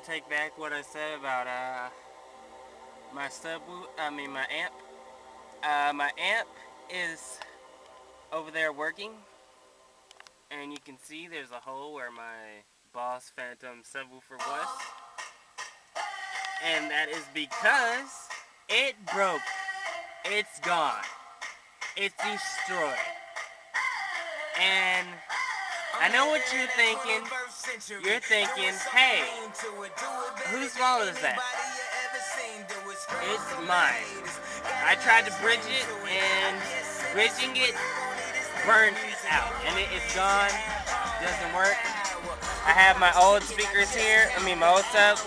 take back what I said about my my amp. My amp is over there working, and you can see there's a hole where my Boss Phantom subwoofer was, and that is because it broke. It's gone. It's destroyed. And I know what you're thinking. You're thinking, hey, whose fault is that? It's mine. I tried to bridge it, and bridging it burnt out. And it's gone. Doesn't work. I have my old speakers here. My old subs.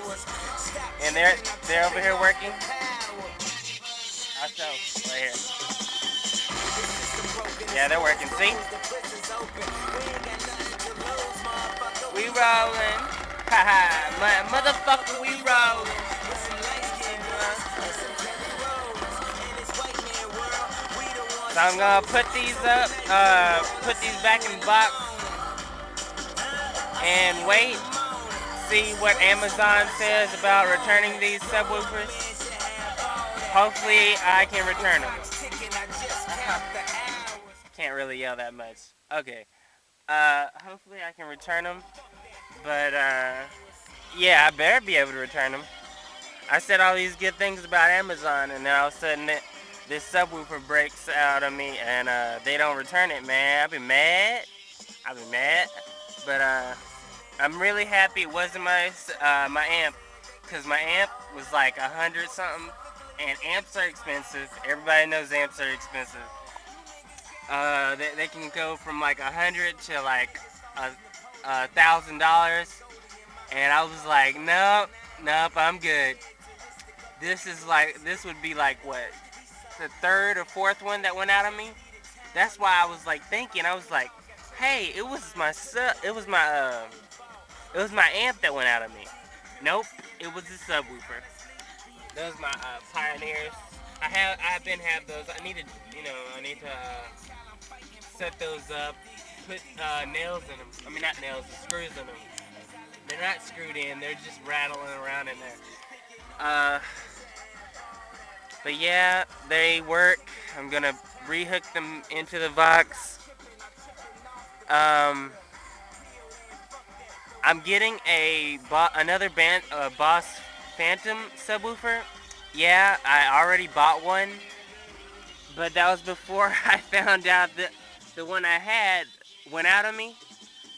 And they're over here working. I'll show right here. Yeah, they're working. See? We rollin'. Haha, motherfucker, we rollin'. So I'm gonna put these up, put these back in the box, and wait, see what Amazon says about returning these subwoofers. Hopefully I can return them. Can't really yell that much. Okay. Hopefully I can return them. But, yeah, I better be able to return them. I said all these good things about Amazon, and then all of a sudden this subwoofer breaks out of me, and they don't return it, man. I'll be mad. But I'm really happy it wasn't my amp, because my amp was like 100 something, and amps are expensive. Everybody knows amps are expensive. They can go from like 100 to like $1,000, and I was like, nope, I'm good. This would be like what, the third or fourth one that went out of me. That's why I was like thinking. I was like, hey, it was my amp that went out of me. Nope, it was the subwoofer. Those my Pioneers. I've been have those. I need to set those up, put nails in them. Not nails, screws in them. They're not screwed in. They're just rattling around in there. But yeah, they work. I'm gonna rehook them into the box. I'm getting another Boss Phantom subwoofer. Yeah, I already bought one, but that was before I found out that the one I had went out of me.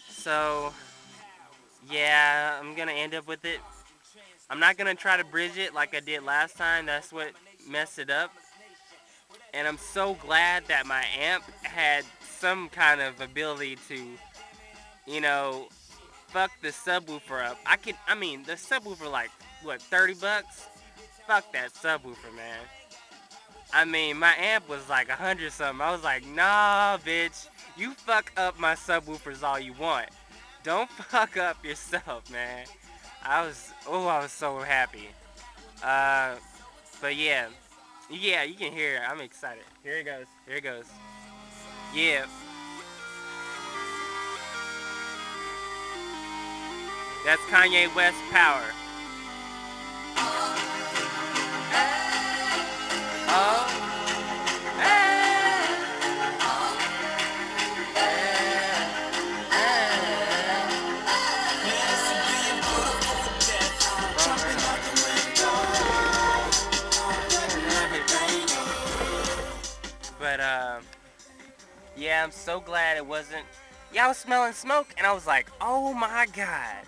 So yeah, I'm gonna end up with it. I'm not gonna try to bridge it like I did last time. That's what messed it up. And I'm so glad that my amp had some kind of ability to, fuck the subwoofer up. The subwoofer, like, what, $30? Fuck that subwoofer, man. My amp was like 100 something. I was like, nah, bitch. You fuck up my subwoofers all you want. Don't fuck up yourself, man. I was so happy. But yeah, you can hear it. I'm excited. Here it goes. Yeah. That's Kanye West power. But yeah, I'm so glad it wasn't. Yeah, I was smelling smoke, and I was like, oh my god,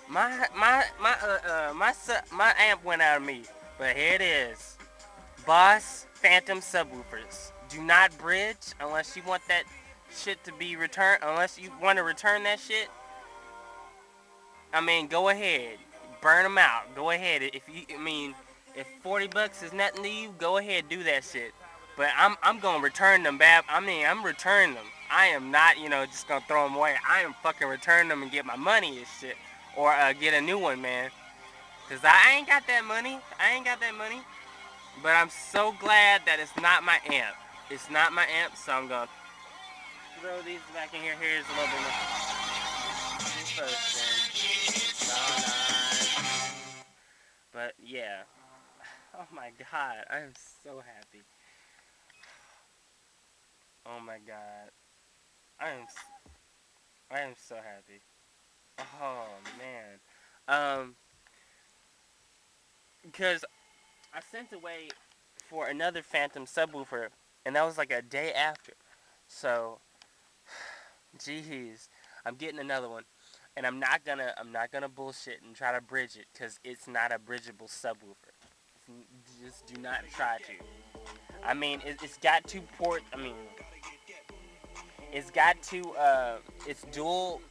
my amp went out of me. But here it is, Boss Phantom subwoofers. Do not bridge unless you want that shit to be returned. Unless you want to return that shit, go ahead, burn them out. Go ahead. If $40 is nothing to you, go ahead, do that shit. But I'm gonna return them back. I'm returning them. I am not, just gonna throw them away. I am fucking returning them and get my money and shit, or get a new one, man. Cause I ain't got that money. But I'm so glad that it's not my amp. It's not my amp, so I'm gonna throw these back in here. Here's a little bit more. This first, then. But yeah. Oh my god, I am so happy. Oh my god. I am I am so happy. Oh man. Because I sent away for another Phantom subwoofer, and that was like a day after. So, jeez, I'm getting another one, and I'm not gonna bullshit and try to bridge it, cause it's not a bridgeable subwoofer. Just do not try to. I mean, it's got two port. I mean, it's got two. It's dual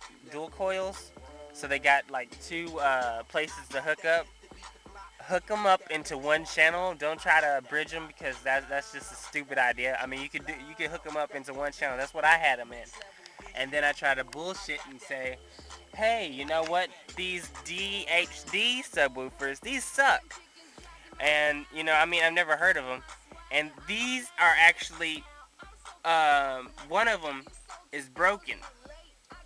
coils, so they got like two places to hook them up into one channel. Don't try to bridge them, because that's just a stupid idea. I mean, you could hook them up into one channel. That's what I had them in. And then I try to bullshit and say, hey, you know what? These DHD subwoofers, these suck. And I mean, I've never heard of them. And these are actually, one of them is broken,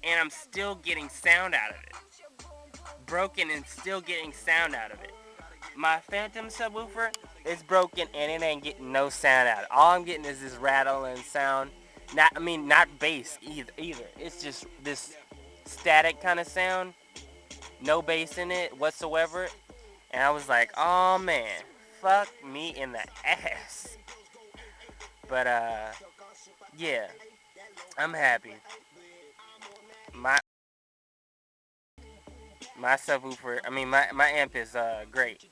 and I'm still getting sound out of it. Broken and still getting sound out of it. My Phantom subwoofer is broken, and it ain't getting no sound out. All I'm getting is this rattle and sound. Not bass either. It's just this static kind of sound. No bass in it whatsoever. And I was like, oh man, fuck me in the ass. But yeah, I'm happy. My my subwoofer, my amp is great.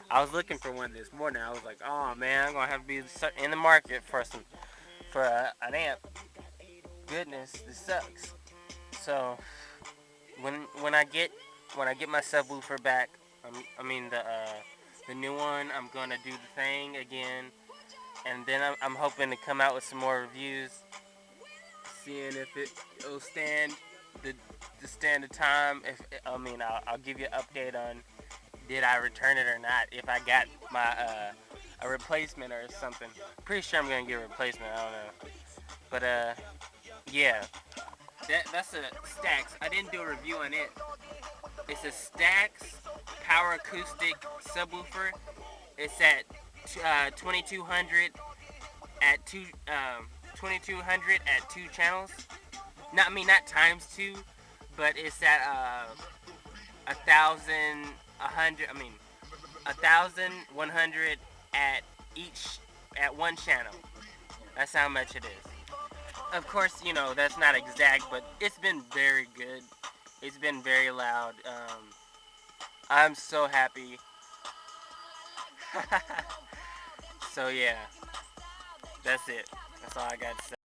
I was looking for one this morning. I was like, oh man, I'm gonna have to be in the market for an amp. Goodness, this sucks. So when I get my subwoofer back, the new one, I'm gonna do the thing again, and then I'm hoping to come out with some more reviews, seeing if it'll stand the standard time. If I'll give you an update on did I return it or not. If I got my a replacement or something. Pretty sure I'm gonna get a replacement. I don't know, but yeah. That's a Stax. I didn't do a review on it. It's a Stax Power Acoustic subwoofer. It's at 2200 at 2200 at two channels. Not times two, but it's at 1100 at each at one channel. That's how much it is. Of course, that's not exact, but it's been very good. It's been very loud. I'm so happy. So yeah, that's it. That's all I got to say.